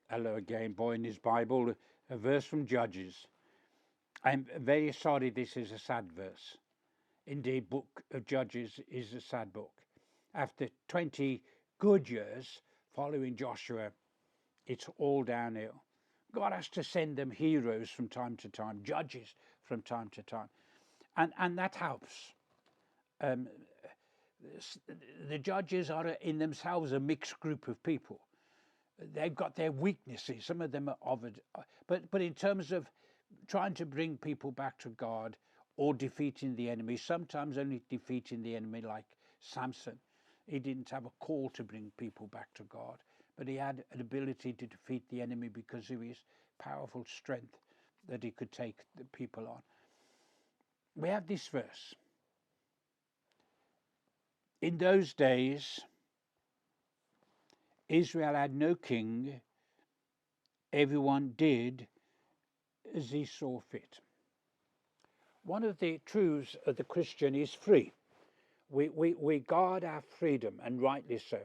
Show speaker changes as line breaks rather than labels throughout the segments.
Hello again, boy in his Bible, a verse from Judges. I'm very sorry this is a sad verse. Indeed, book of Judges is a sad book. After 20 good years following Joshua, it's all downhill. God has to send them heroes from time to time, judges from time to time. And that helps. The judges are in themselves a mixed group of people. They've got their weaknesses. Some of them are of it, but in terms of trying to bring people back to God or defeating the enemy, sometimes only defeating the enemy, like Samson. He didn't have a call to bring people back to God, but he had an ability to defeat the enemy because of his powerful strength that he could take the people on. We have this verse. In those days, Israel had no king. Everyone did as he saw fit. One of the truths of the Christian is free. We guard our freedom, and rightly so.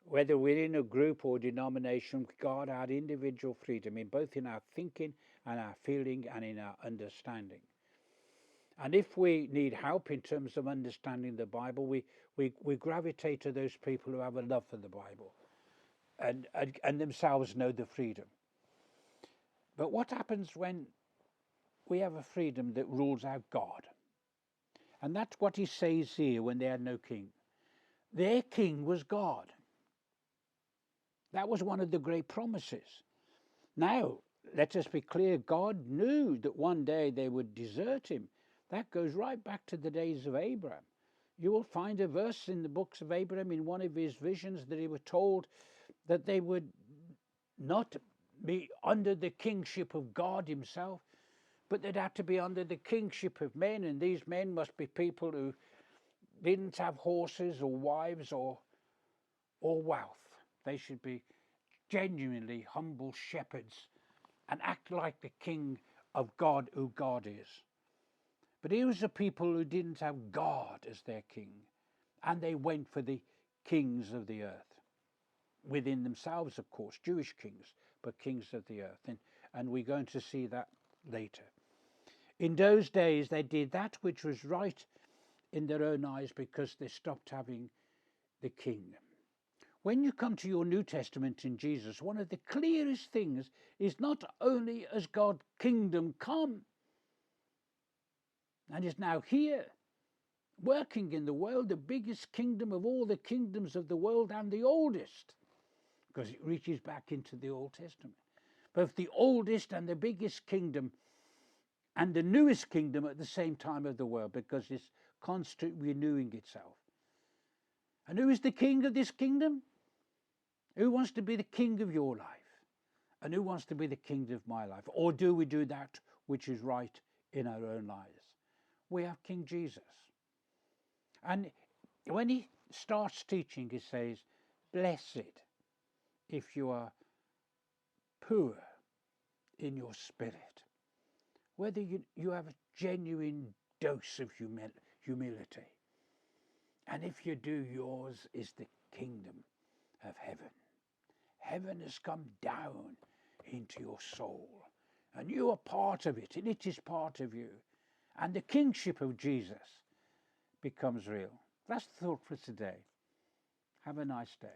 Whether we're in a group or denomination, we guard our individual freedom in both in our thinking and our feeling and in our understanding. And if we need help in terms of understanding the Bible, we gravitate to those people who have a love for the Bible and themselves know the freedom. But what happens when we have a freedom that rules out God? And that's what he says here when they had no king. Their king was God. That was one of the great promises. Now, let us be clear, God knew that one day they would desert him. That goes right back to the days of Abraham. You will find a verse in the books of Abraham in one of his visions that he was told that they would not be under the kingship of God himself, but they'd have to be under the kingship of men, and these men must be people who didn't have horses or wives or wealth. They should be genuinely humble shepherds and act like the king of God who God is. But here was a people who didn't have God as their king, and they went for the kings of the earth. Within themselves, of course, Jewish kings, but kings of the earth. And we're going to see that later. In those days, they did that which was right in their own eyes because they stopped having the king. When you come to your New Testament in Jesus, one of the clearest things is not only has God's kingdom come and is now here, working in the world, the biggest kingdom of all the kingdoms of the world and the oldest, because it reaches back into the Old Testament. Both the oldest and the biggest kingdom and the newest kingdom at the same time of the world, because it's constantly renewing itself. And who is the king of this kingdom? Who wants to be the king of your life? And who wants to be the king of my life? Or do we do that which is right in our own lives? We have King Jesus. And when he starts teaching, he says, blessed if you are poor in your spirit. Whether you have a genuine dose of humility. And if you do, yours is the kingdom of heaven. Heaven has come down into your soul, and you are part of it, and it is part of you. And the kingship of Jesus becomes real. That's the thought for today. Have a nice day.